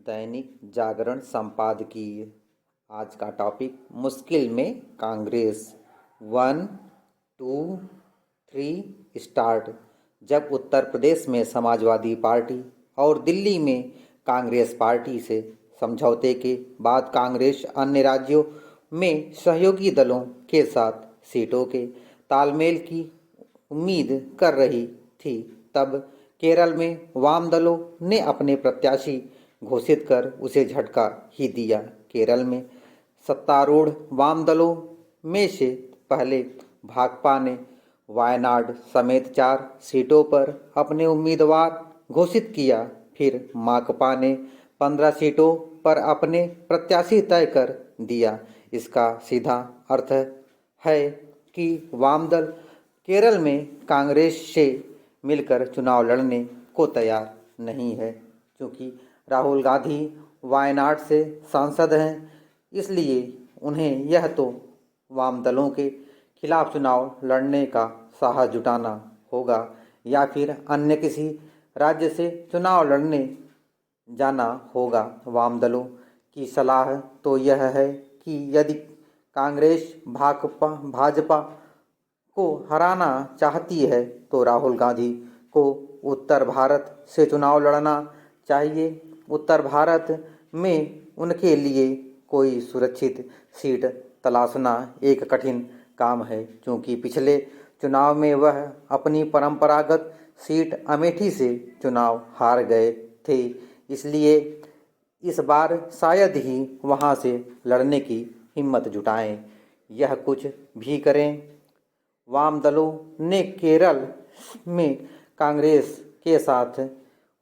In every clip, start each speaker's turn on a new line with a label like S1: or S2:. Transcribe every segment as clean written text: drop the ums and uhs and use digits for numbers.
S1: दैनिक जागरण संपादकीय। आज का टॉपिक मुश्किल में कांग्रेस। 1, 2, 3 स्टार्ट। जब उत्तर प्रदेश में समाजवादी पार्टी और दिल्ली में कांग्रेस पार्टी से समझौते के बाद कांग्रेस अन्य राज्यों में सहयोगी दलों के साथ सीटों के तालमेल की उम्मीद कर रही थी, तब केरल में वाम दलों ने अपने प्रत्याशी घोषित कर उसे झटका ही दिया। केरल में सत्तारूढ़ वाम दलों में से पहले भाकपा ने वायनाड समेत 4 सीटों पर अपने उम्मीदवार घोषित किया। फिर माकपा ने 15 सीटों पर अपने प्रत्याशी तय कर दिया। इसका सीधा अर्थ है कि वाम दल केरल में कांग्रेस से मिलकर चुनाव लड़ने को तैयार नहीं है। क्योंकि राहुल गांधी वायनाड से सांसद हैं, इसलिए उन्हें यह तो वाम दलों के खिलाफ चुनाव लड़ने का साहस जुटाना होगा या फिर अन्य किसी राज्य से चुनाव लड़ने जाना होगा। वाम दलों की सलाह तो यह है कि यदि कांग्रेस भाजपा को हराना चाहती है तो राहुल गांधी को उत्तर भारत से चुनाव लड़ना चाहिए। उत्तर भारत में उनके लिए कोई सुरक्षित सीट तलाशना एक कठिन काम है, क्योंकि पिछले चुनाव में वह अपनी परंपरागत सीट अमेठी से चुनाव हार गए थे। इसलिए इस बार शायद ही वहां से लड़ने की हिम्मत जुटाएं। यह कुछ भी करें, वाम दलों ने केरल में कांग्रेस के साथ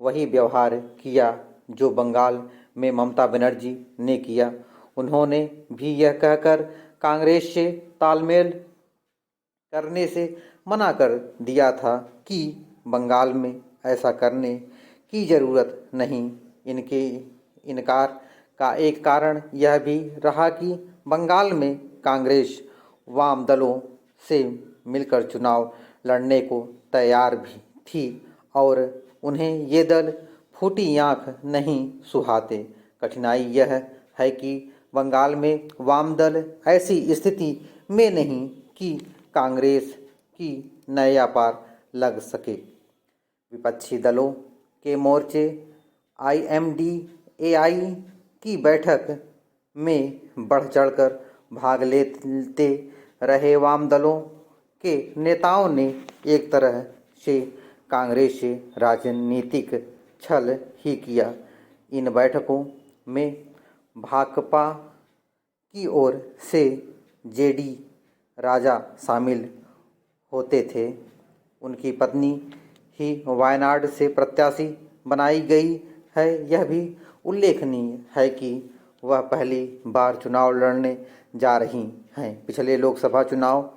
S1: वही व्यवहार किया जो बंगाल में ममता बनर्जी ने किया। उन्होंने भी यह कहकर कांग्रेस से तालमेल करने से मना कर दिया था कि बंगाल में ऐसा करने की जरूरत नहीं। इनके इनकार का एक कारण यह भी रहा कि बंगाल में कांग्रेस वाम दलों से मिलकर चुनाव लड़ने को तैयार भी थी और उन्हें ये दल फूटी आंख नहीं सुहाते। कठिनाई यह है कि बंगाल में वाम दल ऐसी स्थिति में नहीं कि कांग्रेस की नया पार लग सके। विपक्षी दलों के मोर्चे IMDAI की बैठक में बढ़ चढ़कर भाग लेते रहे वाम दलों के नेताओं ने एक तरह से कांग्रेस से राजनीतिक छल ही किया। इन बैठकों में भाकपा की ओर से JD राजा शामिल होते थे। उनकी पत्नी ही वायनाड से प्रत्याशी बनाई गई है। यह भी उल्लेखनीय है कि वह पहली बार चुनाव लड़ने जा रही हैं। पिछले लोकसभा चुनाव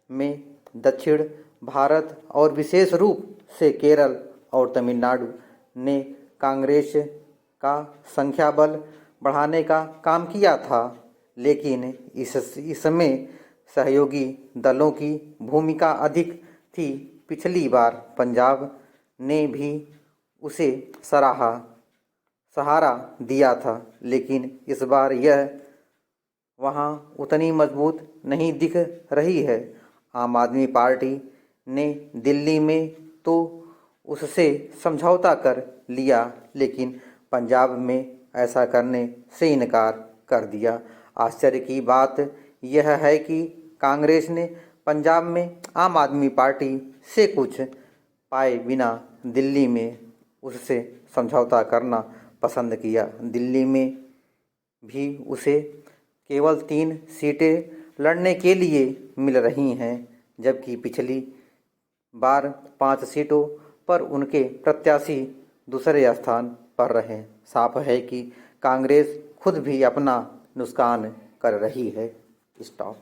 S1: में दक्षिण भारत और विशेष रूप से केरल और तमिलनाडु ने कांग्रेस का संख्या बल बढ़ाने का काम किया था, लेकिन इसमें सहयोगी दलों की भूमिका अधिक थी। पिछली बार पंजाब ने भी उसे सहारा दिया था, लेकिन इस बार यह वहाँ उतनी मजबूत नहीं दिख रही है। आम आदमी पार्टी ने दिल्ली में तो उससे समझौता कर लिया, लेकिन पंजाब में ऐसा करने से इनकार कर दिया। आश्चर्य की बात यह है कि कांग्रेस ने पंजाब में आम आदमी पार्टी से कुछ पाए बिना दिल्ली में उससे समझौता करना पसंद किया। दिल्ली में भी उसे केवल 3 सीटें लड़ने के लिए मिल रही हैं, जबकि पिछली बार 5 सीटों पर उनके प्रत्याशी दूसरे स्थान पर रहे। साफ है कि कांग्रेस खुद भी अपना नुकसान कर रही है। स्टॉप।